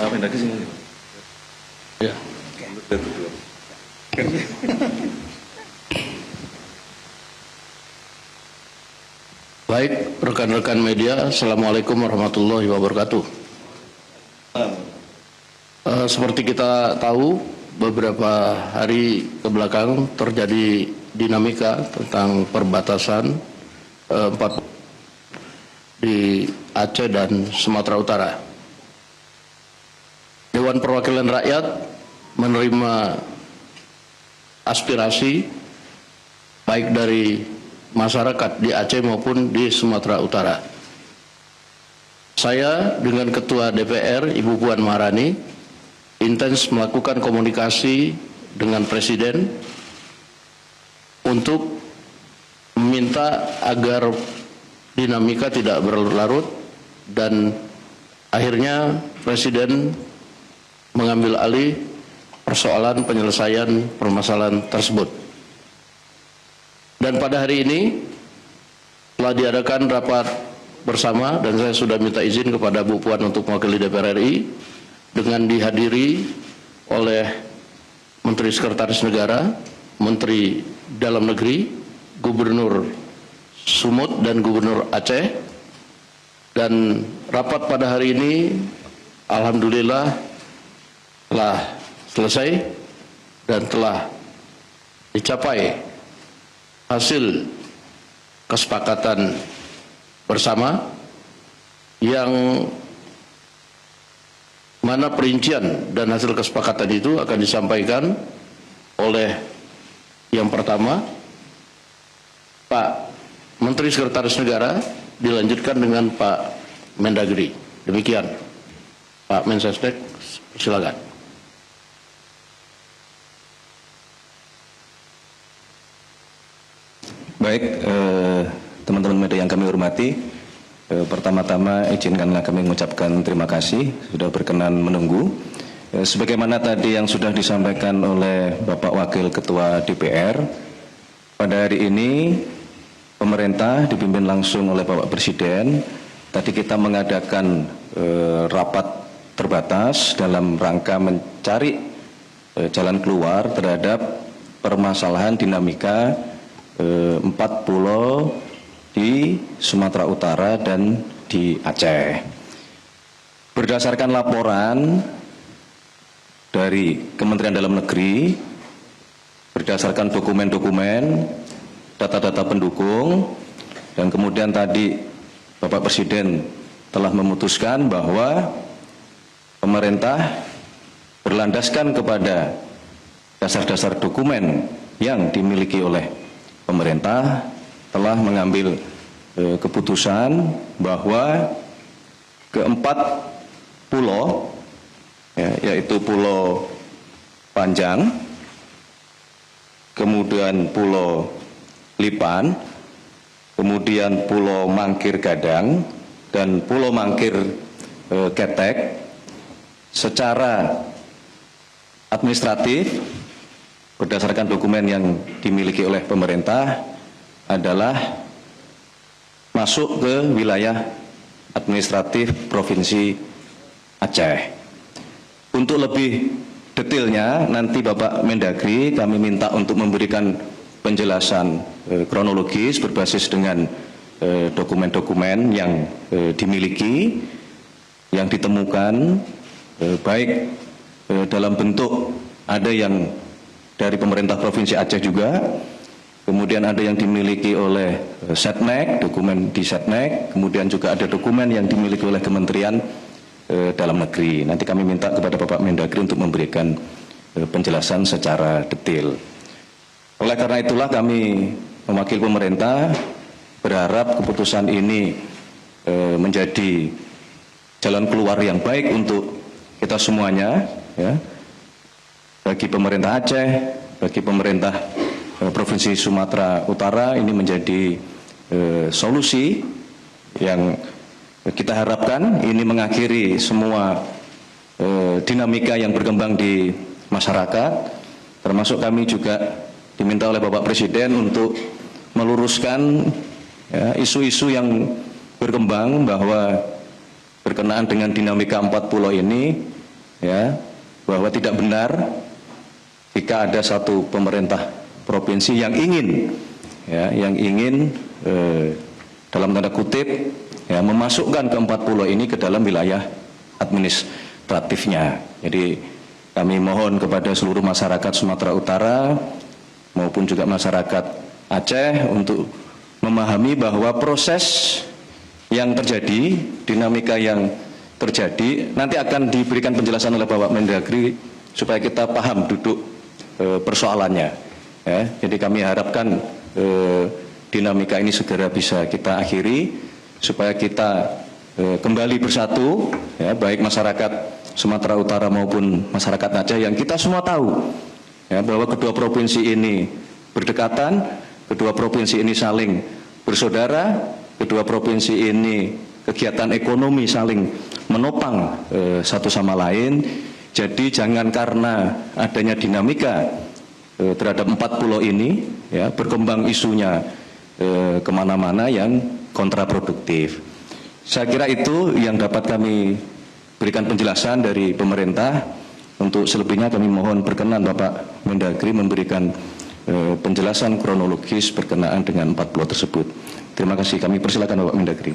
Pak Mendagri sini. Ya. Baik, rekan-rekan media, Assalamualaikum warahmatullahi wabarakatuh. Seperti kita tahu, beberapa hari kebelakang terjadi dinamika tentang perbatasan di Aceh dan Sumatera Utara. Dewan Perwakilan Rakyat menerima aspirasi baik dari masyarakat di Aceh maupun di Sumatera Utara. Saya dengan Ketua DPR Ibu Puan Maharani intens melakukan komunikasi dengan Presiden untuk meminta agar dinamika tidak berlarut, dan akhirnya Presiden mengambil alih persoalan penyelesaian permasalahan tersebut. Dan pada hari ini telah diadakan rapat bersama, dan saya sudah minta izin kepada Bu Puan untuk mewakili DPR RI dengan dihadiri oleh Menteri Sekretaris Negara, Menteri Dalam Negeri, Gubernur Sumut dan Gubernur Aceh. Dan rapat pada hari ini alhamdulillah telah selesai dan telah dicapai hasil kesepakatan bersama yang mana perincian dan hasil kesepakatan itu akan disampaikan oleh yang pertama Pak Menteri Sekretaris Negara, dilanjutkan dengan Pak Mendagri. Demikian Pak Mensesnek, silakan. Baik, teman-teman media yang kami hormati, pertama-tama izinkanlah kami mengucapkan terima kasih sudah berkenan menunggu. Sebagaimana tadi yang sudah disampaikan oleh Bapak Wakil Ketua DPR, pada hari ini pemerintah dipimpin langsung oleh Bapak Presiden. Tadi kita mengadakan rapat terbatas dalam rangka mencari jalan keluar terhadap permasalahan dinamika 4 pulau di Sumatera Utara dan di Aceh. Berdasarkan laporan dari Kementerian Dalam Negeri, berdasarkan dokumen-dokumen, data-data pendukung, dan kemudian tadi Bapak Presiden telah memutuskan bahwa pemerintah berlandaskan kepada dasar-dasar dokumen yang dimiliki oleh pemerintah telah mengambil keputusan bahwa keempat pulau, yaitu Pulau Panjang, kemudian Pulau Lipan, kemudian Pulau Mangkir Gadang, dan Pulau Mangkir Ketek, secara administratif berdasarkan dokumen yang dimiliki oleh pemerintah adalah masuk ke wilayah administratif Provinsi Aceh. Untuk lebih detailnya nanti Bapak Mendagri kami minta untuk memberikan penjelasan kronologis berbasis dengan dokumen-dokumen yang dimiliki, yang ditemukan, baik dalam bentuk ada yang dari pemerintah Provinsi Aceh juga, kemudian ada yang dimiliki oleh Setnek, dokumen di Setnek, kemudian juga ada dokumen yang dimiliki oleh Kementerian Dalam Negeri. Nanti kami minta kepada Bapak Mendagri untuk memberikan penjelasan secara detail. Oleh karena itulah kami mewakili pemerintah berharap keputusan ini menjadi jalan keluar yang baik untuk kita semuanya, ya, bagi pemerintah Aceh, bagi pemerintah Provinsi Sumatera Utara. Ini menjadi solusi yang kita harapkan ini mengakhiri semua dinamika yang berkembang di masyarakat, termasuk kami juga diminta oleh Bapak Presiden untuk meluruskan isu-isu yang berkembang bahwa berkenaan dengan dinamika 4 pulau ini ya, bahwa tidak benar jika ada satu pemerintah provinsi yang ingin, ya, dalam tanda kutip, ya, memasukkan keempat pulau ini ke dalam wilayah administratifnya. Jadi kami mohon kepada seluruh masyarakat Sumatera Utara maupun juga masyarakat Aceh untuk memahami bahwa proses yang terjadi, dinamika yang terjadi, nanti akan diberikan penjelasan oleh Bapak Mendagri supaya kita paham duduk persoalannya. Ya, jadi kami harapkan dinamika ini segera bisa kita akhiri supaya kita kembali bersatu, ya, baik masyarakat Sumatera Utara maupun masyarakat Aceh yang kita semua tahu, ya, bahwa kedua provinsi ini berdekatan, kedua provinsi ini saling bersaudara, kedua provinsi ini kegiatan ekonomi saling menopang satu sama lain. Jadi jangan karena adanya dinamika terhadap empat pulau ini, ya, berkembang isunya kemana-mana yang kontraproduktif. Saya kira itu yang dapat kami berikan penjelasan dari pemerintah. Untuk selebihnya kami mohon berkenan Bapak Mendagri memberikan penjelasan kronologis berkenaan dengan empat pulau tersebut. Terima kasih. Kami persilakan Bapak Mendagri.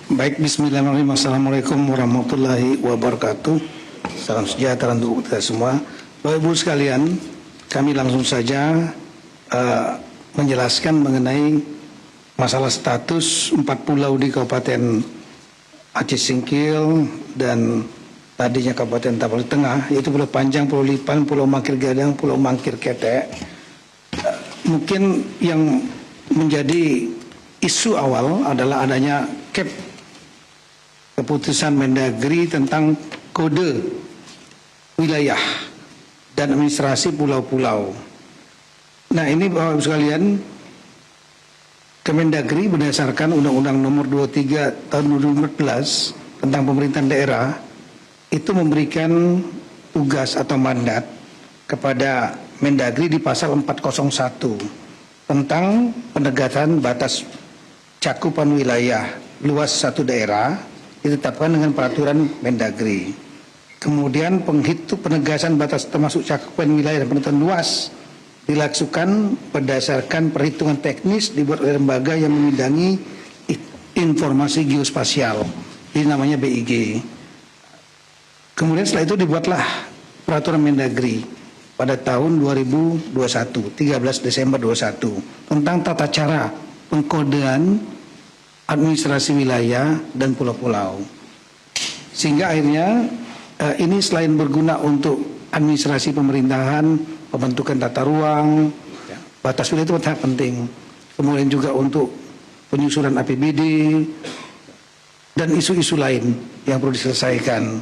Baik, bismillahirrahmanirrahim. Assalamualaikum warahmatullahi wabarakatuh. Salam sejahtera untuk kita semua. Bapak Ibu sekalian, kami langsung saja menjelaskan mengenai masalah status empat pulau di Kabupaten Aceh Singkil dan tadinya Kabupaten Tapal Tengah, yaitu Pulau Panjang, Pulau Lipan, Pulau Mangkir Gadang, Pulau Mangkir Ketek. Mungkin yang menjadi isu awal adalah adanya keputusan Mendagri tentang kode wilayah dan administrasi pulau-pulau. Nah, ini Bapak Ibu sekalian, Kemendagri berdasarkan Undang-Undang Nomor 23 Tahun 2014 tentang pemerintahan daerah itu memberikan tugas atau mandat kepada Mendagri di pasal 401 tentang penegasan batas cakupan wilayah luas satu daerah ditetapkan dengan peraturan Mendagri. Kemudian penegasan batas termasuk cakupan wilayah dan penentuan luas dilakukan berdasarkan perhitungan teknis dibuat oleh lembaga yang membidangi informasi geospasial, ini namanya BIG. Kemudian setelah itu dibuatlah peraturan Mendagri pada tahun 2021, 13 Desember 2021 tentang tata cara pengkodean administrasi wilayah dan pulau-pulau. Sehingga akhirnya ini selain berguna untuk administrasi pemerintahan, pembentukan tata ruang, batas wilayah itu sangat penting. Kemudian juga untuk penyusunan APBD dan isu-isu lain yang perlu diselesaikan,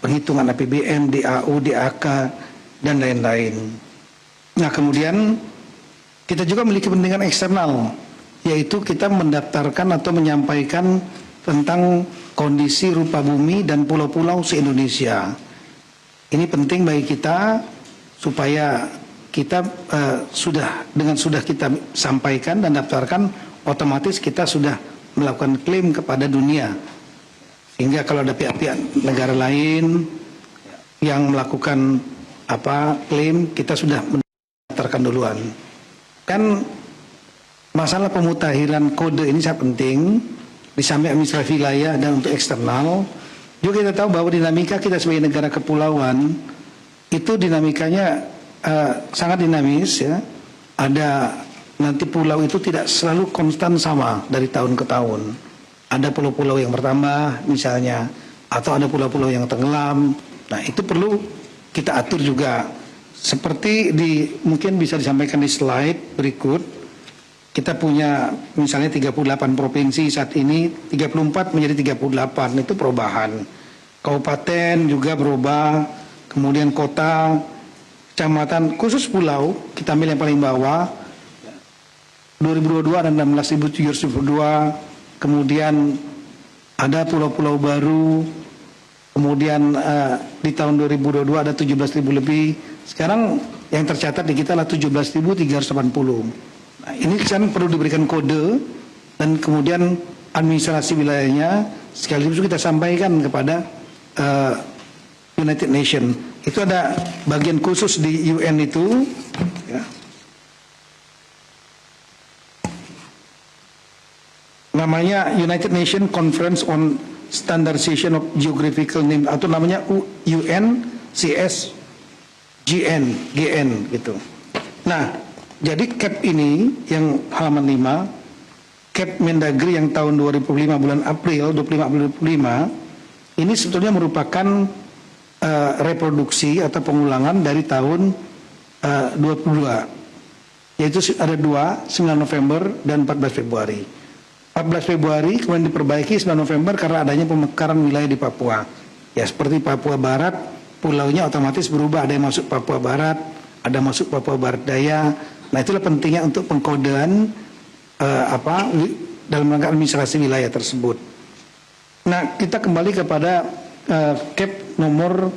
penghitungan APBN, DAU, DAK dan lain-lain. Nah, kemudian kita juga memiliki kepentingan eksternal, yaitu kita mendaftarkan atau menyampaikan tentang kondisi rupa bumi dan pulau-pulau se-Indonesia. Ini penting bagi kita supaya kita sudah kita sampaikan dan daftarkan, otomatis kita sudah melakukan klaim kepada dunia. Sehingga kalau ada pihak-pihak negara lain yang melakukan klaim, kita sudah mendaftarkan duluan. Kan masalah pemutakhiran kode ini sangat penting di samping administrasi wilayah dan untuk eksternal. Juga kita tahu bahwa dinamika kita sebagai negara kepulauan itu dinamikanya sangat dinamis, ya. Ada nanti pulau itu tidak selalu konstan sama dari tahun ke tahun. Ada pulau-pulau yang bertambah misalnya, atau ada pulau-pulau yang tenggelam. Nah, itu perlu kita atur juga. Seperti mungkin bisa disampaikan di slide berikut. Kita punya misalnya 38 provinsi saat ini, 34 menjadi 38, itu perubahan. Kabupaten juga berubah, kemudian kota, kecamatan, khusus pulau, kita ambil yang paling bawah, 2022 ada 16.702, kemudian ada pulau-pulau baru, kemudian di tahun 2022 ada 17.000 lebih, sekarang yang tercatat di kita adalah 17.380. Nah, ini kan perlu diberikan kode dan kemudian administrasi wilayahnya, sekaligus kita sampaikan kepada United Nations. Itu ada bagian khusus di UN itu, ya. Namanya United Nations Conference on Standardization of Geographical Name, atau namanya UNCSGN, GN gitu. Nah, jadi CAP ini yang halaman 5, CAP Mendagri yang tahun 2005 bulan April, 25 April 2005, ini sebetulnya merupakan reproduksi atau pengulangan dari tahun 22, yaitu ada 2, 9 November dan 14 Februari. 14 Februari kemudian diperbaiki 9 November karena adanya pemekaran wilayah di Papua. Ya, seperti Papua Barat, pulaunya otomatis berubah, ada yang masuk Papua Barat, ada masuk Papua Barat Daya. Nah, itulah pentingnya untuk pengkodean dalam rangka administrasi wilayah tersebut. Nah, kita kembali kepada CAP nomor,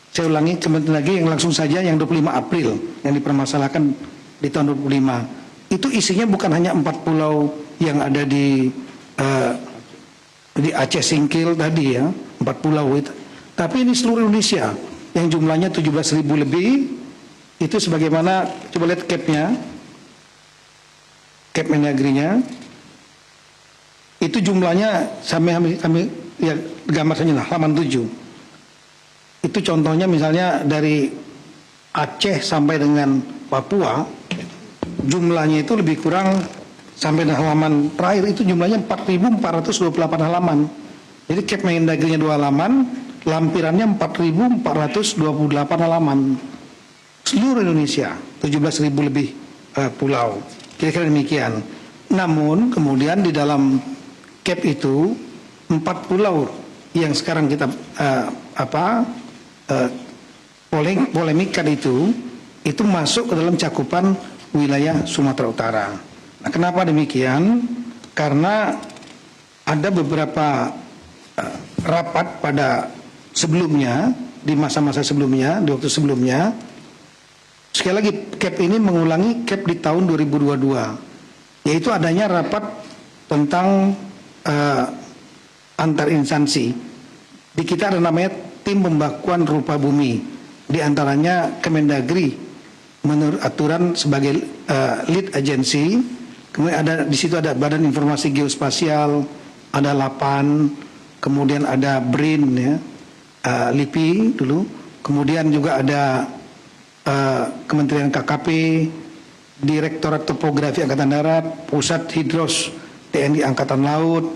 saya ulangi kembali lagi yang langsung saja, yang 25 April yang dipermasalahkan di tahun 25. Itu isinya bukan hanya 4 pulau yang ada di Aceh Singkil tadi ya, 4 pulau itu, tapi ini seluruh Indonesia yang jumlahnya 17.000 lebih. Itu sebagaimana, coba lihat CAP-nya, CAP Mendagri-nya, itu jumlahnya sampai ya, gambar saja lah, halaman 7. Itu contohnya misalnya dari Aceh sampai dengan Papua, jumlahnya itu lebih kurang sampai halaman terakhir itu jumlahnya 4.428 halaman. Jadi CAP Mendagri-nya 2 halaman, lampirannya 4.428 halaman. Seluruh Indonesia, 17.000 lebih pulau. Kira-kira demikian. Namun kemudian di dalam CAP itu 4 pulau yang sekarang kita polemikkan itu masuk ke dalam cakupan wilayah Sumatera Utara. Nah, kenapa demikian? Karena ada beberapa rapat pada sebelumnya, di masa-masa sebelumnya, di waktu sebelumnya. Sekali lagi, CAP ini mengulangi CAP di tahun 2022, yaitu adanya rapat tentang antar instansi. Di kita ada namanya tim pembakuan rupa bumi, di antaranya Kemendagri menurut aturan sebagai lead agency. Kemudian ada di situ ada Badan Informasi Geospasial, ada LAPAN, kemudian ada BRIN ya, LIPI dulu, kemudian juga ada Kementerian KKP, Direktorat Topografi Angkatan Darat, Pusat Hidros TNI Angkatan Laut,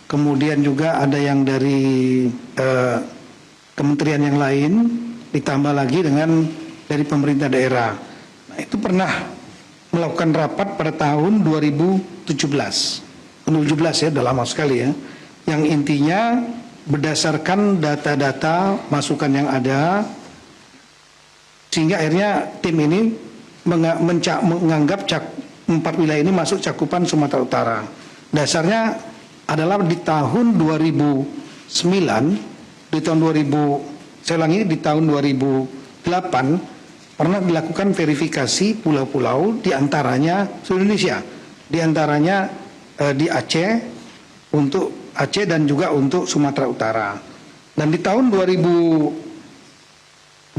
kemudian juga ada yang dari kementerian yang lain, ditambah lagi dengan dari pemerintah daerah. Nah, itu pernah melakukan rapat pada tahun 2017 ya, udah lama sekali ya, yang intinya berdasarkan data-data masukan yang ada, sehingga akhirnya tim ini menganggap 4 wilayah ini masuk cakupan Sumatera Utara. Dasarnya adalah di tahun 2009, di tahun 2000, saya ulangi, di tahun 2008 pernah dilakukan verifikasi pulau-pulau, di antaranya seluruh Indonesia, di antaranya di Aceh, untuk Aceh dan juga untuk Sumatera Utara. Dan di tahun 2008,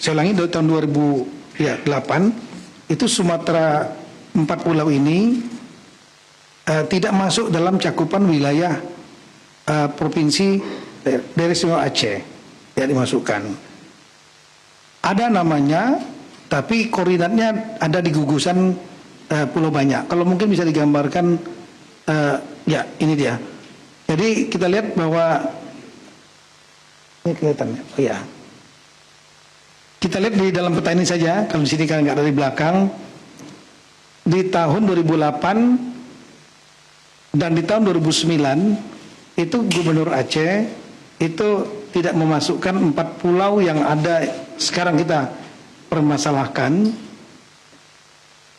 saya ulangi, dari tahun 2008 itu Sumatera, 4 pulau ini tidak masuk dalam cakupan wilayah provinsi Daerah Istimewa Aceh yang dimasukkan. Ada namanya, tapi koordinatnya ada di gugusan Pulau Banyak. Kalau mungkin bisa digambarkan, ya ini dia. Jadi kita lihat bahwa ini kelihatannya, oh ya. Kita lihat di dalam peta ini saja, kalau di sini kan nggak dari belakang. Di tahun 2008 dan di tahun 2009 itu Gubernur Aceh itu tidak memasukkan 4 pulau yang ada sekarang kita permasalahkan.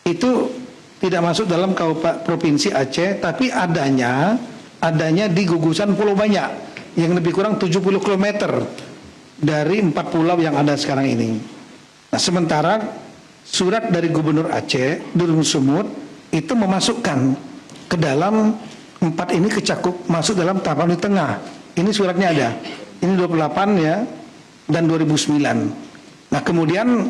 Itu tidak masuk dalam provinsi Aceh, tapi adanya di gugusan Pulau Banyak yang lebih kurang 70 km dari 4 pulau yang ada sekarang ini. Nah, sementara surat dari Gubernur Aceh, Durun Sumut, itu memasukkan ke dalam 4 ini kecakup masuk dalam tahapan di tengah. Ini suratnya ada. Ini 28 ya dan 2009. Nah, kemudian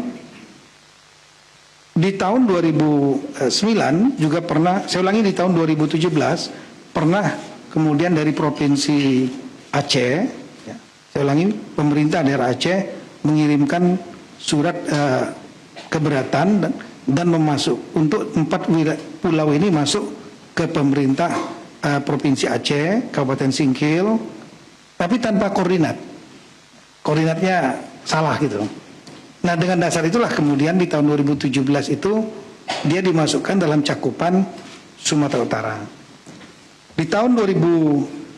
di tahun 2009 juga pernah, saya ulangi di tahun 2017 pernah kemudian dari Provinsi Aceh, ya, saya ulangi, pemerintah daerah Aceh mengirimkan surat keberatan dan memasuk untuk 4 pulau ini masuk ke pemerintah Provinsi Aceh, Kabupaten Singkil, tapi tanpa koordinat. Koordinatnya salah gitu. Nah, dengan dasar itulah kemudian di tahun 2017 itu dia dimasukkan dalam cakupan Sumatera Utara. Di tahun 2022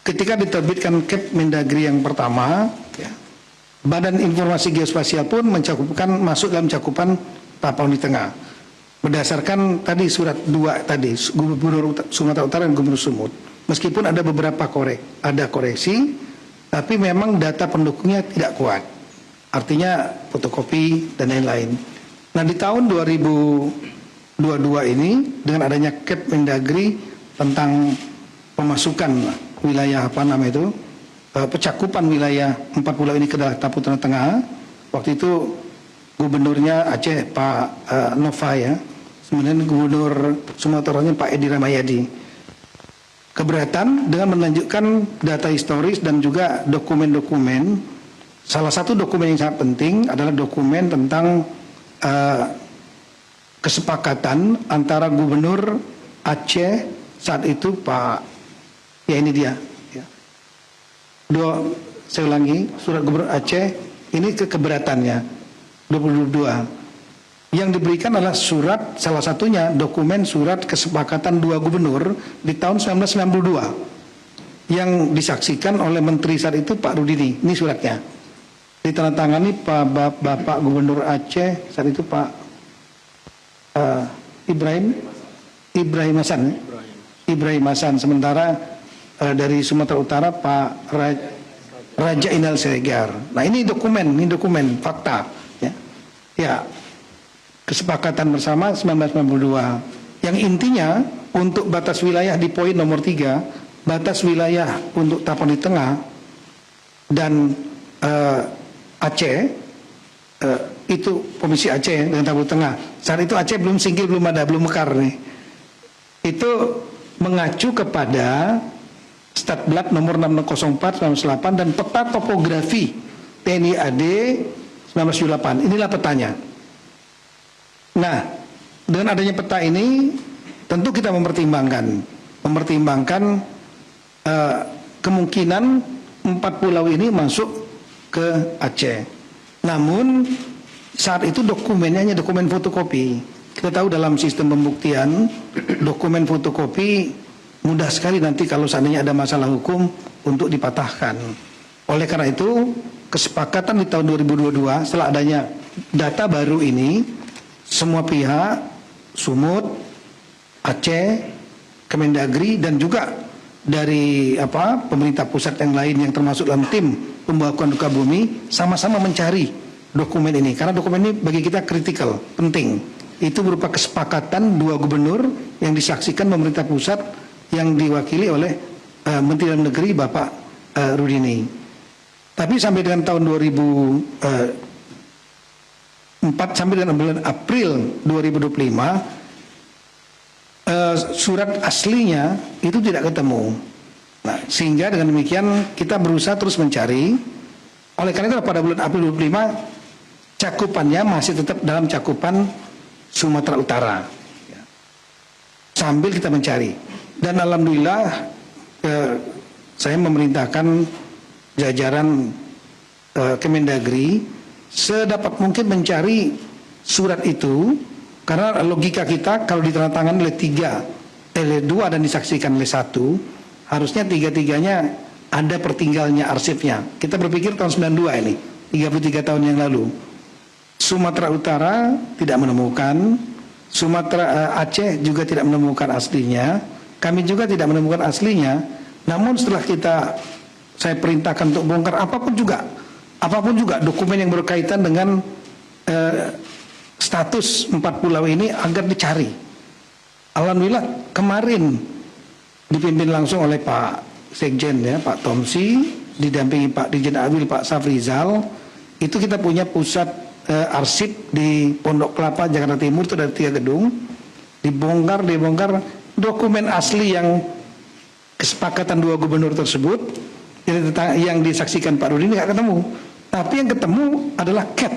ketika diterbitkan Kep Mendagri yang pertama, ya, Badan Informasi Geospasial pun masuk dalam cakupan tahapan di tengah. Berdasarkan tadi surat 2 tadi, Gubernur Sumatera Utara dan Gubernur Sumut. Meskipun ada beberapa koreksi, tapi memang data pendukungnya tidak kuat. Artinya fotokopi dan lain-lain. Nah, di tahun 2022 ini dengan adanya Kep Mendagri tentang pemasukan wilayah pecakupan wilayah 4 pulau ini ke Tapu Tengah. Waktu itu gubernurnya Aceh Pak Nova ya, kemudian gubernur Sumatera Utara Pak Edi Ramayadi. Keberatan dengan menunjukkan data historis dan juga dokumen-dokumen. Salah satu dokumen yang sangat penting adalah dokumen tentang kesepakatan antara Gubernur Aceh saat itu Pak, ya ini dia. Ya. Saya ulangi, surat Gubernur Aceh ini keberatannya 2022. Yang diberikan adalah surat, salah satunya dokumen surat kesepakatan 2 gubernur di tahun 1992 yang disaksikan oleh Menteri saat itu Pak Rudini. Ini suratnya. Ditandatangani Bapak Gubernur Aceh saat itu Pak Ibrahim Hasan. Sementara dari Sumatera Utara Pak Raja Inal Siregar. Nah, ini dokumen fakta ya. Ya, kesepakatan bersama 1992 yang intinya untuk batas wilayah di poin nomor 3, batas wilayah untuk Tapan di Tengah dan Aceh, itu Provinsi Aceh dengan Tapu Tengah. Saat itu Aceh belum Singkil, belum mekar nih. Itu mengacu kepada Statblad nomor 604 1998 dan peta topografi TNI AD 1978. Inilah petanya. Nah, dengan adanya peta ini tentu kita mempertimbangkan kemungkinan 4 pulau ini masuk ke Aceh. Namun saat itu dokumennya hanya dokumen fotokopi. Kita tahu dalam sistem pembuktian dokumen fotokopi mudah sekali nanti kalau seandainya ada masalah hukum untuk dipatahkan. Oleh karena itu kesepakatan di tahun 2022 setelah adanya data baru ini, semua pihak Sumut, Aceh, Kemendagri dan juga dari pemerintah pusat yang lain yang termasuk dalam tim pembahasan duka bumi sama-sama mencari dokumen ini karena dokumen ini bagi kita kritikal, penting. Itu berupa kesepakatan 2 gubernur yang disaksikan pemerintah pusat yang diwakili oleh Menteri Dalam Negeri Bapak Rudini. Tapi sampai dengan tahun 2004 sampai dengan bulan April 2025 surat aslinya itu tidak ketemu. Nah, sehingga dengan demikian kita berusaha terus mencari. Oleh karena itu pada bulan April 2025 cakupannya masih tetap dalam cakupan Sumatera Utara. Sambil kita mencari. Dan alhamdulillah saya memerintahkan jajaran Kemendagri sedapat mungkin mencari surat itu. Karena logika kita kalau ditandatangani oleh 2 dan disaksikan oleh 1, harusnya 3-3-nya ada pertinggalnya arsipnya. Kita berpikir tahun 92 ini, 33 tahun yang lalu. Sumatera Utara tidak menemukan, Aceh juga tidak menemukan aslinya, kami juga tidak menemukan aslinya. Namun setelah saya perintahkan untuk bongkar apapun juga dokumen yang berkaitan dengan status 4 pulau ini agar dicari. Alhamdulillah kemarin dipimpin langsung oleh Pak Sekjen ya, Pak Tomsi, didampingi Pak Dirjen Awil, Pak Safrizal. Itu kita punya pusat arsip di Pondok Kelapa, Jakarta Timur, itu ada 3 gedung. Dibongkar dokumen asli yang kesepakatan 2 gubernur tersebut yang disaksikan Pak Rudi nggak ketemu. Tapi yang ketemu adalah CAP,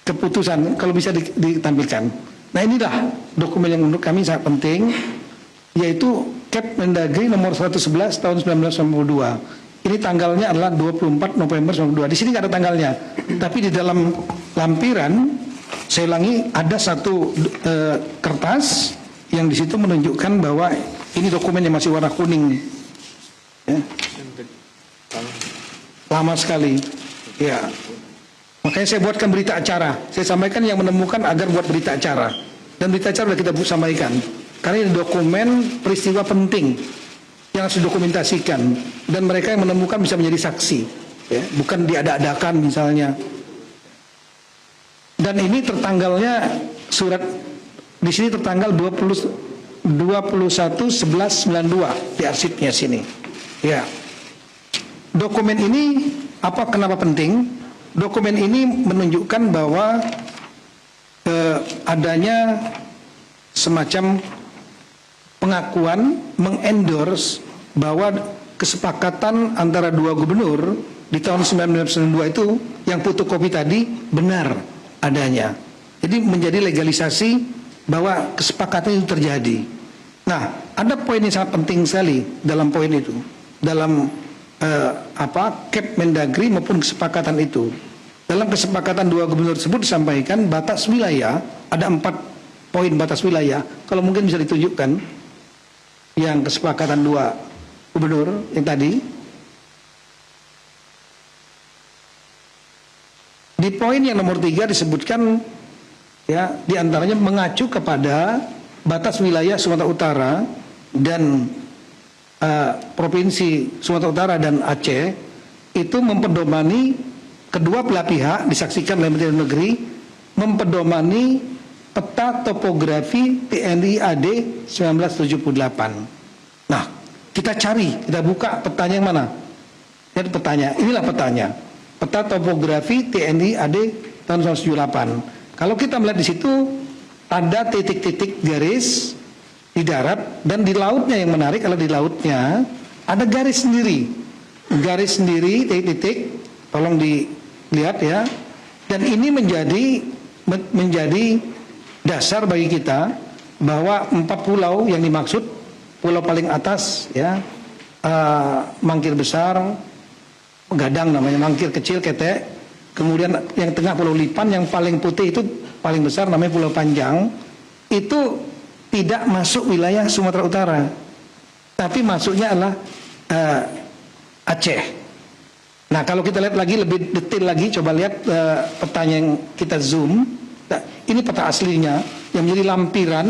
keputusan, kalau bisa ditampilkan. Nah inilah dokumen yang menurut kami sangat penting, yaitu CAP Mendagri nomor 111 tahun 1992. Ini tanggalnya adalah 24 November 1992. Di sini nggak ada tanggalnya, tapi di dalam lampiran, saya ulangi, ada satu kertas yang di situ menunjukkan bahwa ini dokumen yang masih warna kuning, ya. Lama sekali, ya. Makanya saya buatkan berita acara. Saya sampaikan yang menemukan agar buat berita acara, dan berita acara sudah kita sampaikan. Karena ini dokumen peristiwa penting yang harus didokumentasikan, dan mereka yang menemukan bisa menjadi saksi, ya, bukan diada-adakan misalnya. Dan ini tertanggalnya surat di sini tertanggal 21/11/92 di arsipnya sini. Ya. Dokumen ini kenapa penting? Dokumen ini menunjukkan bahwa adanya semacam pengakuan, mengendorse bahwa kesepakatan antara 2 gubernur di tahun 1992 itu yang fotokopi tadi benar adanya. Jadi menjadi legalisasi bahwa kesepakatan itu terjadi. Nah, ada poin yang sangat penting sekali dalam poin itu, dalam CAP Mendagri maupun kesepakatan itu. Dalam kesepakatan 2 gubernur tersebut disampaikan batas wilayah, ada 4 poin batas wilayah. Kalau mungkin bisa ditunjukkan yang kesepakatan 2 gubernur yang tadi. Di poin yang nomor 3 disebutkan, ya, diantaranya mengacu kepada batas wilayah Sumatera Utara dan Provinsi Sumatera Utara dan Aceh itu mempedomani, kedua belah pihak disaksikan oleh Menteri Dalam Negeri, mempedomani peta topografi TNI AD 1978. Nah, kita cari, kita buka petanya yang mana? Lihat petanya, inilah petanya. Peta topografi TNI AD tahun 1978. Kalau kita melihat di situ ada titik-titik garis di darat, dan di lautnya yang menarik, kalau di lautnya ada garis sendiri. Garis sendiri, titik-titik, tolong dilihat ya. Dan ini menjadi dasar bagi kita bahwa 4 pulau yang dimaksud, pulau paling atas ya, Mangkir Besar, Gadang namanya, Mangkir Kecil, Ketek, kemudian yang tengah Pulau Lipan, yang paling putih itu paling besar namanya Pulau Panjang, itu tidak masuk wilayah Sumatera Utara, tapi masuknya adalah Aceh. Nah, kalau kita lihat lagi lebih detail lagi, coba lihat petanya yang kita zoom. Nah, ini peta aslinya yang menjadi lampiran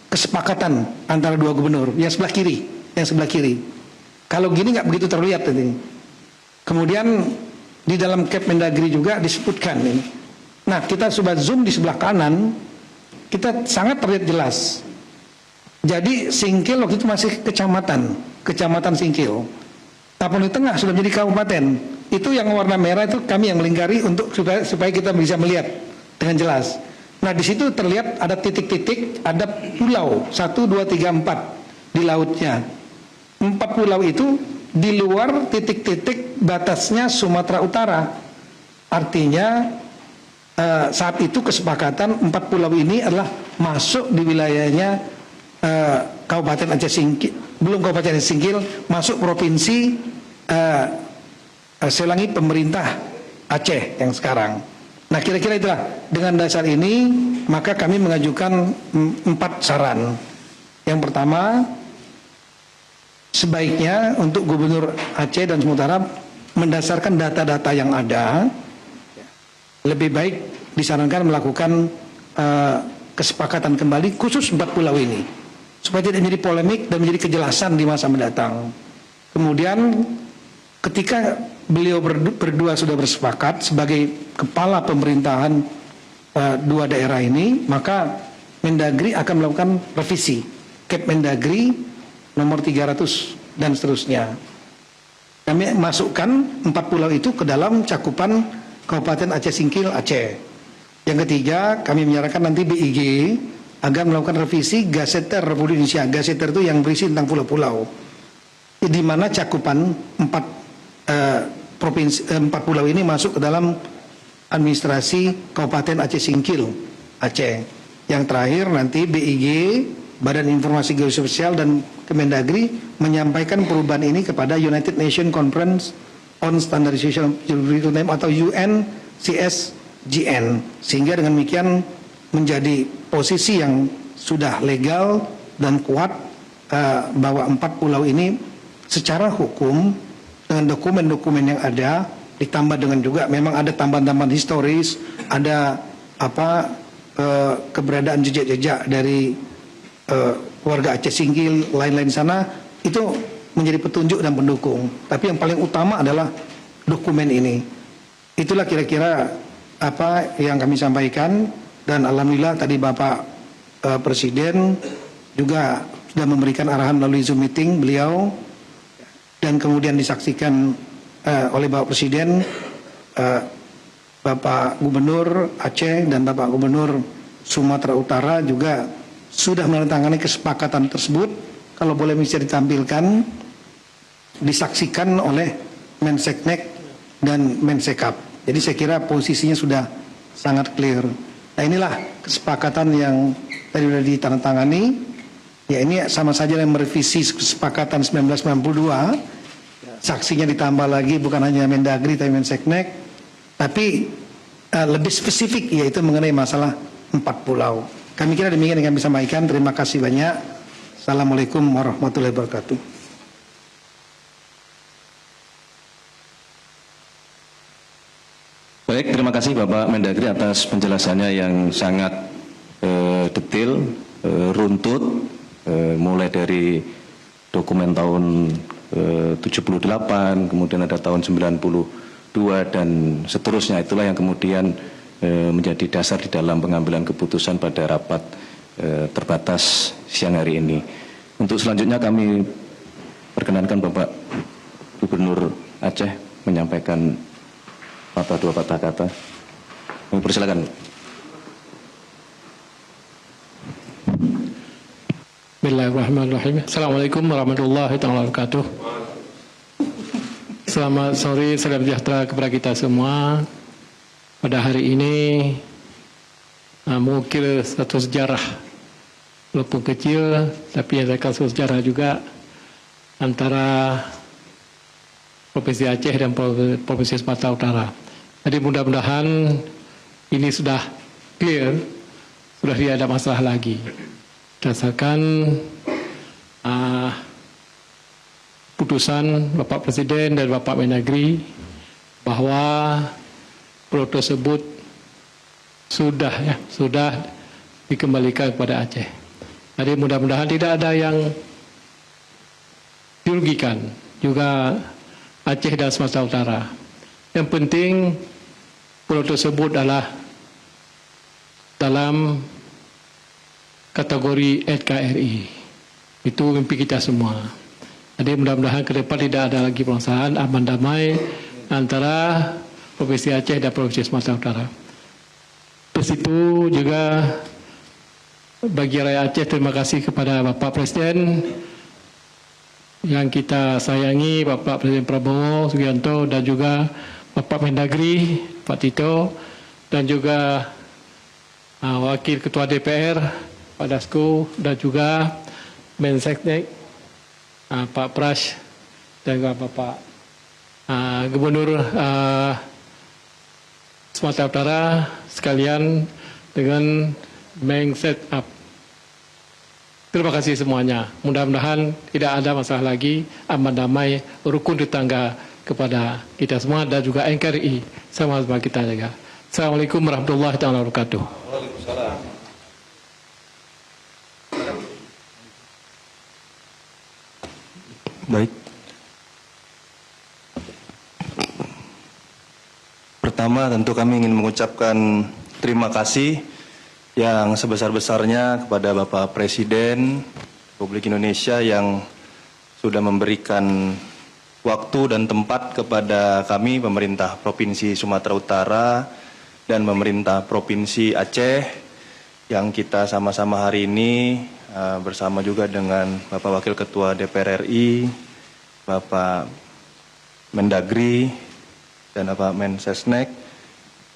kesepakatan antara 2 gubernur. Yang sebelah kiri. Kalau gini nggak begitu terlihat ini. Kemudian di dalam CAP Mendagri juga disebutkan ini. Nah, kita coba zoom di sebelah kanan, kita sangat terlihat jelas. Jadi Singkil waktu itu masih kecamatan Singkil. Tapon di tengah sudah menjadi kabupaten. Itu yang warna merah itu kami yang melingkari untuk supaya kita bisa melihat dengan jelas. Nah, di situ terlihat ada titik-titik, ada pulau 1, 2, 3, 4 di lautnya. 4 pulau itu di luar titik-titik batasnya Sumatera Utara. Artinya saat itu kesepakatan 4 pulau ini adalah masuk di wilayahnya Kabupaten Aceh Singkil, belum Kabupaten Aceh Singkil, masuk provinsi Selangi pemerintah Aceh yang sekarang. Nah, kira-kira itulah, dengan dasar ini maka kami mengajukan 4 saran. Yang pertama, sebaiknya untuk Gubernur Aceh dan Sumatera mendasarkan data-data yang ada, lebih baik disarankan melakukan kesepakatan kembali khusus 4 pulau ini, supaya tidak menjadi polemik dan menjadi kejelasan di masa mendatang. Kemudian ketika beliau berdua sudah bersepakat sebagai kepala pemerintahan 2 daerah ini, maka Mendagri akan melakukan revisi Kepmendagri nomor 300 dan seterusnya. Kami masukkan 4 pulau itu ke dalam cakupan Kabupaten Aceh Singkil, Aceh. Yang ketiga, kami menyarankan nanti BIG agar melakukan revisi Gaseter Republik Indonesia. Gaseter itu yang berisi tentang pulau-pulau, di mana cakupan 4 pulau ini masuk ke dalam administrasi Kabupaten Aceh Singkil, Aceh. Yang terakhir nanti BIG, Badan Informasi Geososial dan Kemendagri menyampaikan perubahan ini kepada United Nations Conference on Standardization Geographical Name atau UNCSGN, sehingga dengan demikian menjadi posisi yang sudah legal dan kuat bahwa 4 pulau ini secara hukum dengan dokumen-dokumen yang ada, ditambah dengan juga memang ada tambahan-tambahan historis, ada keberadaan jejak-jejak dari warga Aceh Singkil, lain-lain sana, itu menjadi petunjuk dan pendukung. Tapi yang paling utama adalah dokumen ini. Itulah kira-kira apa yang kami sampaikan, dan alhamdulillah tadi Bapak Presiden juga sudah memberikan arahan melalui Zoom meeting beliau, dan kemudian disaksikan oleh Bapak Presiden, Bapak Gubernur Aceh dan Bapak Gubernur Sumatera Utara juga sudah menandatangani kesepakatan tersebut. Kalau boleh bisa ditampilkan, disaksikan oleh Menseknek dan Mensekap. Jadi saya kira posisinya sudah sangat clear. Nah, inilah kesepakatan yang tadi sudah ditandatangani. Ya, ini sama saja yang merevisi kesepakatan 1992. Saksinya ditambah lagi, bukan hanya Mendagri tapi Menseknek, tapi lebih spesifik, yaitu mengenai masalah 4 pulau. Kami kira demikian yang kami sampaikan. Terima kasih banyak. Assalamualaikum warahmatullahi wabarakatuh. Baik, terima kasih Bapak Mendagri atas penjelasannya yang sangat detail, runtut, mulai dari dokumen tahun 78, kemudian ada tahun 92 dan seterusnya. Itulah yang kemudian menjadi dasar di dalam pengambilan keputusan pada rapat terbatas siang hari ini. Untuk selanjutnya kami perkenankan Bapak Gubernur Aceh menyampaikan dua patah kata. Kami persilakan. Bismillahirrahmanirrahim. Assalamualaikum warahmatullahi wabarakatuh. Selamat sore, salam sejahtera kepada kita semua. Pada hari ini mengukir satu sejarah, walaupun kecil, tapi ada satu sejarah juga antara Provinsi Aceh dan Provinsi Sumatera Utara. Jadi mudah-mudahan ini sudah clear, sudah tidak ada masalah lagi. Berdasarkan putusan Bapak Presiden dan Bapak Mendagri bahwa pulau tersebut sudah dikembalikan kepada Aceh. Jadi mudah-mudahan tidak ada yang dirugikan, juga Aceh dan Sumatera Utara. Yang penting pulau tersebut adalah dalam kategori NKRI. Itu mimpi kita semua. Jadi mudah-mudahan ke depan tidak ada lagi permasalahan, aman damai antara Provinsi Aceh dan Provinsi Sumatera Utara. Di situ juga bagi rakyat Aceh, terima kasih kepada Bapak Presiden yang kita sayangi, Bapak Presiden Prabowo Subianto, dan juga Bapak Mendagri, Pak Tito, dan juga Wakil Ketua DPR, Pak Dasko, dan juga Menseknek, Pak Pras, dan juga Bapak Gubernur Sumatera Utara sekalian dengan Mensekap. Terima kasih semuanya. Mudah-mudahan tidak ada masalah lagi, aman damai, rukun tetangga kepada kita semua dan juga NKRI sama-sama kita jaga. Assalamualaikum warahmatullahi wabarakatuh. Waalaikumsalam. Baik. Pertama tentu kami ingin mengucapkan terima kasih yang sebesar-besarnya kepada Bapak Presiden Republik Indonesia yang sudah memberikan waktu dan tempat kepada kami, pemerintah Provinsi Sumatera Utara dan pemerintah Provinsi Aceh, yang kita sama-sama hari ini bersama juga dengan Bapak Wakil Ketua DPR RI, Bapak Mendagri, dan Bapak Mensesnek,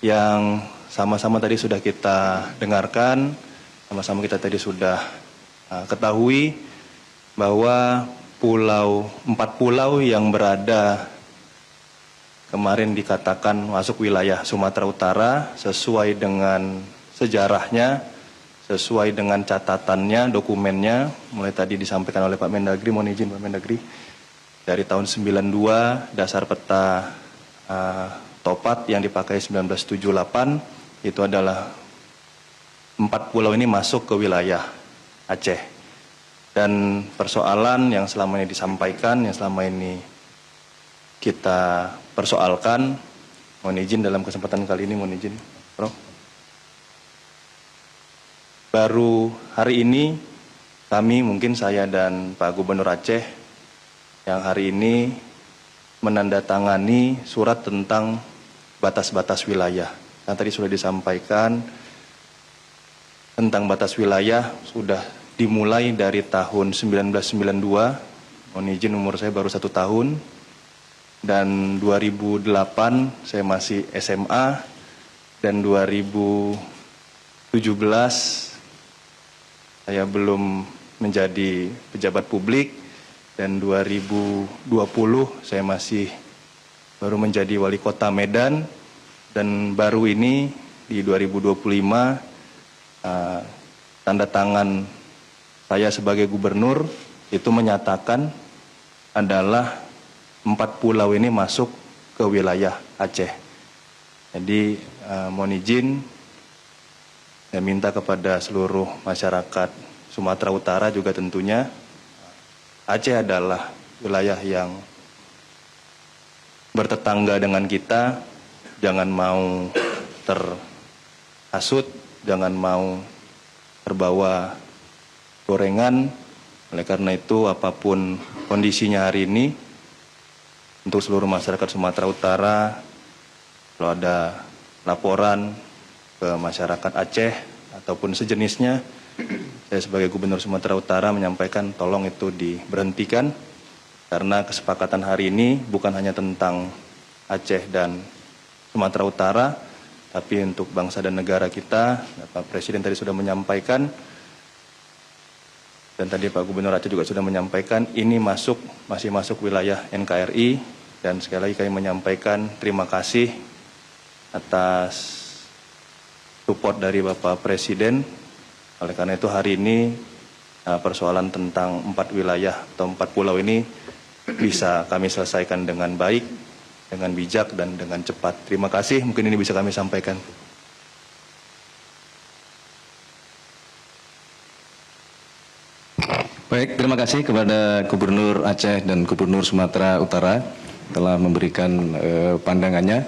yang sama-sama tadi sudah kita dengarkan, sama-sama kita tadi sudah ketahui bahwa 4 pulau yang berada kemarin dikatakan masuk wilayah Sumatera Utara sesuai dengan sejarahnya, sesuai dengan catatannya, dokumennya, mulai tadi disampaikan oleh Pak Mendagri, mohon izin Pak Mendagri, dari tahun 92 dasar peta Topat yang dipakai 1978, itu adalah 4 pulau ini masuk ke wilayah Aceh. Dan persoalan yang selama ini disampaikan, yang selama ini kita persoalkan, mohon izin dalam kesempatan kali ini, mohon izin, Prof. Baru hari ini kami, mungkin saya dan Pak Gubernur Aceh, yang hari ini menandatangani surat tentang batas-batas wilayah. Yang tadi sudah disampaikan tentang batas wilayah sudah dimulai dari tahun 1992, mohon izin umur saya baru 1 tahun, dan 2008 saya masih SMA, dan 2017 saya belum menjadi pejabat publik, dan 2020 saya masih baru menjadi wali kota Medan, dan baru ini di 2025 tanda tangan saya sebagai gubernur itu menyatakan adalah 4 pulau ini masuk ke wilayah Aceh. Jadi mohon izin, saya minta kepada seluruh masyarakat Sumatera Utara juga tentunya, Aceh adalah wilayah yang bertetangga dengan kita, jangan mau terhasut, jangan mau terbawa gorengan. Oleh karena itu, apapun kondisinya hari ini, untuk seluruh masyarakat Sumatera Utara, kalau ada laporan ke masyarakat Aceh ataupun sejenisnya, saya sebagai Gubernur Sumatera Utara menyampaikan tolong itu diberhentikan, karena kesepakatan hari ini bukan hanya tentang Aceh dan Sumatera Utara, tapi untuk bangsa dan negara kita. Pak Presiden tadi sudah menyampaikan, dan tadi Pak Gubernur Aceh juga sudah menyampaikan, ini masih masuk wilayah NKRI, dan sekali lagi kami menyampaikan terima kasih atas support dari Bapak Presiden. Oleh karena itu hari ini persoalan tentang 4 wilayah atau 4 pulau ini bisa kami selesaikan dengan baik, dengan bijak, dan dengan cepat. Terima kasih, mungkin ini bisa kami sampaikan. Baik, terima kasih kepada Gubernur Aceh dan Gubernur Sumatera Utara telah memberikan pandangannya.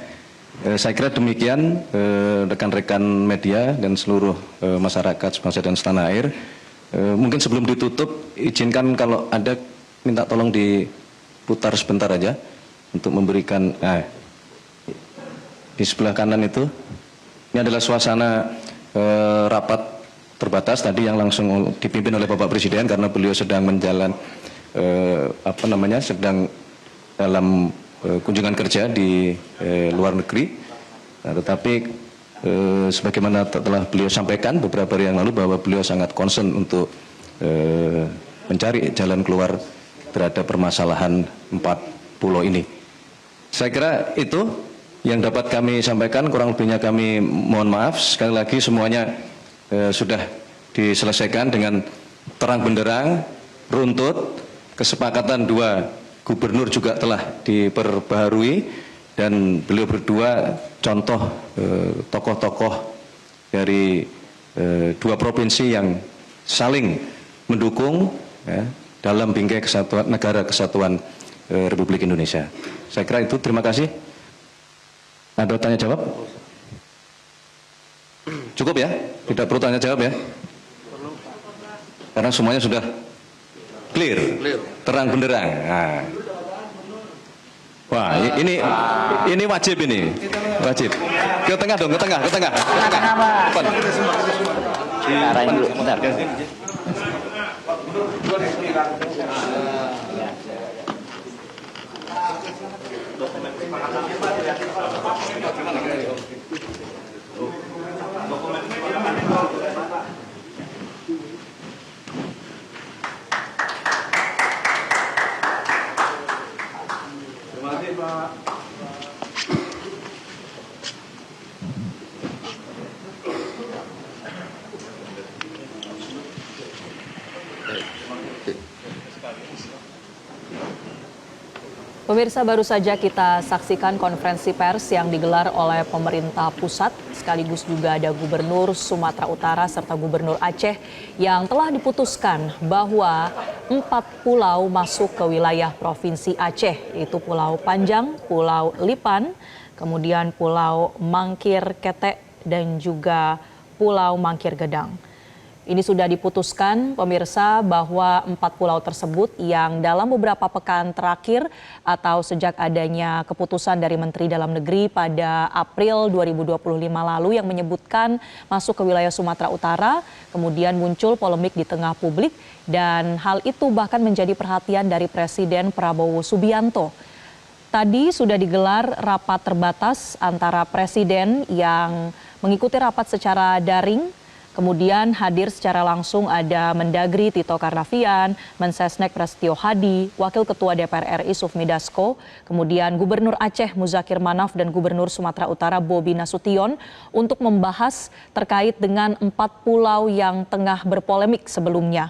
Saya kira demikian rekan-rekan media dan seluruh masyarakat sebangsa dan setanah air. Mungkin sebelum ditutup, izinkan kalau ada minta tolong diputar sebentar aja untuk memberikan di sebelah kanan itu. Ini adalah suasana rapat terbatas tadi yang langsung dipimpin oleh Bapak Presiden, karena beliau sedang sedang dalam kunjungan kerja di luar negeri. Nah, tetapi sebagaimana telah beliau sampaikan beberapa hari yang lalu bahwa beliau sangat concern untuk mencari jalan keluar terhadap permasalahan 4 pulau ini. Saya kira itu yang dapat kami sampaikan, kurang lebihnya kami mohon maaf. Sekali lagi semuanya sudah diselesaikan dengan terang benderang, runtut. Kesepakatan 2 gubernur juga telah diperbaharui, dan beliau berdua contoh tokoh-tokoh dari 2 provinsi yang saling mendukung dalam bingkai kesatuan negara kesatuan Republik Indonesia. Saya kira itu, terima kasih. Ada tanya jawab? Cukup ya? Tidak perlu tanya jawab ya? Karena semuanya sudah Clear. Terang benderang. Nah. Wah, ini wajib ini. Wajib. Ke tengah dong, ke tengah. Depan. Arahin dulu, bentar. Pemirsa, baru saja kita saksikan konferensi pers yang digelar oleh pemerintah pusat, sekaligus juga ada Gubernur Sumatera Utara serta Gubernur Aceh yang telah diputuskan bahwa 4 pulau masuk ke wilayah Provinsi Aceh, yaitu Pulau Panjang, Pulau Lipan, kemudian Pulau Mangkir Ketek, dan juga Pulau Mangkir Gedang. Ini sudah diputuskan, pemirsa, bahwa 4 pulau tersebut yang dalam beberapa pekan terakhir atau sejak adanya keputusan dari Menteri Dalam Negeri pada April 2025 lalu yang menyebutkan masuk ke wilayah Sumatera Utara, kemudian muncul polemik di tengah publik dan hal itu bahkan menjadi perhatian dari Presiden Prabowo Subianto. Tadi sudah digelar rapat terbatas antara Presiden yang mengikuti rapat secara daring. Kemudian hadir secara langsung ada Mendagri Tito Karnavian, Mensesnek Prasetyo Hadi, Wakil Ketua DPR RI Sufmi Dasko, kemudian Gubernur Aceh Muzakir Manaf dan Gubernur Sumatera Utara Bobi Nasution untuk membahas terkait dengan 4 pulau yang tengah berpolemik sebelumnya.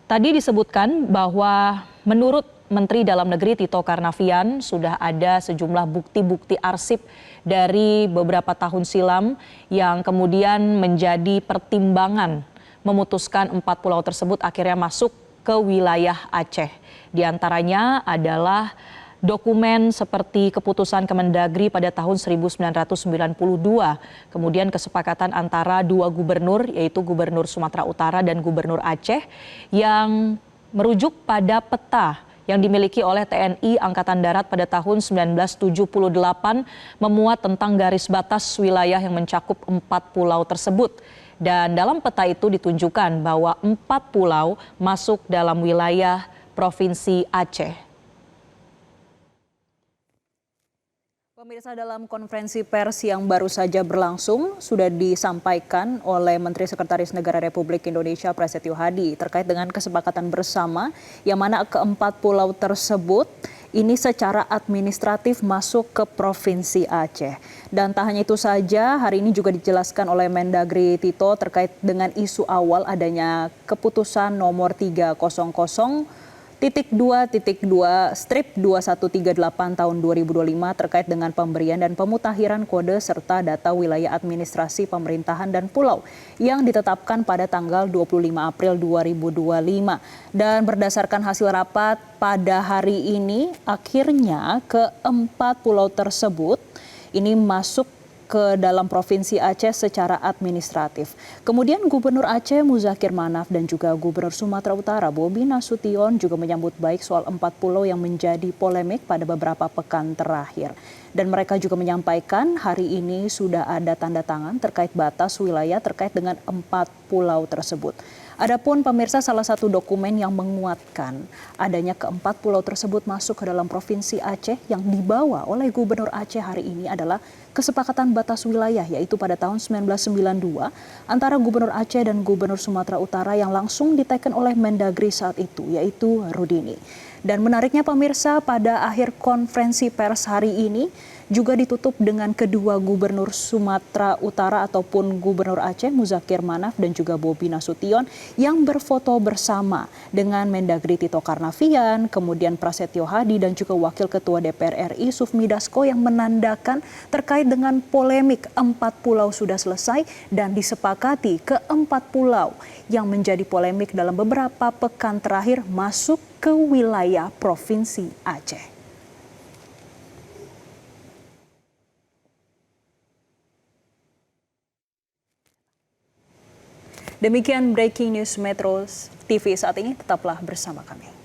Tadi disebutkan bahwa menurut Menteri Dalam Negeri Tito Karnavian sudah ada sejumlah bukti-bukti arsip dari beberapa tahun silam yang kemudian menjadi pertimbangan memutuskan 4 pulau tersebut akhirnya masuk ke wilayah Aceh. Di antaranya adalah dokumen seperti keputusan Kemendagri pada tahun 1992, kemudian kesepakatan antara 2 gubernur yaitu Gubernur Sumatera Utara dan Gubernur Aceh yang merujuk pada peta yang dimiliki oleh TNI Angkatan Darat pada tahun 1978 memuat tentang garis batas wilayah yang mencakup 4 pulau tersebut. Dan dalam peta itu ditunjukkan bahwa 4 pulau masuk dalam wilayah Provinsi Aceh. Pemirsa, dalam konferensi pers yang baru saja berlangsung sudah disampaikan oleh Menteri Sekretaris Negara Republik Indonesia Prasetyo Hadi terkait dengan kesepakatan bersama yang mana ke-4 pulau tersebut ini secara administratif masuk ke Provinsi Aceh. Dan tak hanya itu saja, hari ini juga dijelaskan oleh Mendagri Tito terkait dengan isu awal adanya keputusan nomor 300.2.2/2138 tahun 2025 terkait dengan pemberian dan pemutakhiran kode serta data wilayah administrasi pemerintahan dan pulau yang ditetapkan pada tanggal 25 April 2025. Dan berdasarkan hasil rapat pada hari ini, akhirnya ke-4 pulau tersebut ini masuk ke dalam Provinsi Aceh secara administratif. Kemudian Gubernur Aceh Muzakir Manaf dan juga Gubernur Sumatera Utara Bobi Nasution juga menyambut baik soal 4 pulau yang menjadi polemik pada beberapa pekan terakhir. Dan mereka juga menyampaikan hari ini sudah ada tanda tangan terkait batas wilayah terkait dengan 4 pulau tersebut. Adapun pemirsa, salah satu dokumen yang menguatkan adanya ke-4 pulau tersebut masuk ke dalam Provinsi Aceh yang dibawa oleh Gubernur Aceh hari ini adalah kesepakatan batas wilayah, yaitu pada tahun 1992 antara Gubernur Aceh dan Gubernur Sumatera Utara yang langsung diteken oleh Mendagri saat itu, yaitu Rudini. Dan menariknya pemirsa, pada akhir konferensi pers hari ini juga ditutup dengan kedua Gubernur Sumatera Utara ataupun Gubernur Aceh Muzakir Manaf dan juga Bobi Nasution yang berfoto bersama dengan Mendagri Tito Karnavian, kemudian Prasetyo Hadi dan juga Wakil Ketua DPR RI Sufmi Dasko yang menandakan terkait dengan polemik 4 pulau sudah selesai dan disepakati ke-4 pulau yang menjadi polemik dalam beberapa pekan terakhir masuk ke wilayah Provinsi Aceh. Demikian breaking news Metro TV saat ini. Tetaplah bersama kami.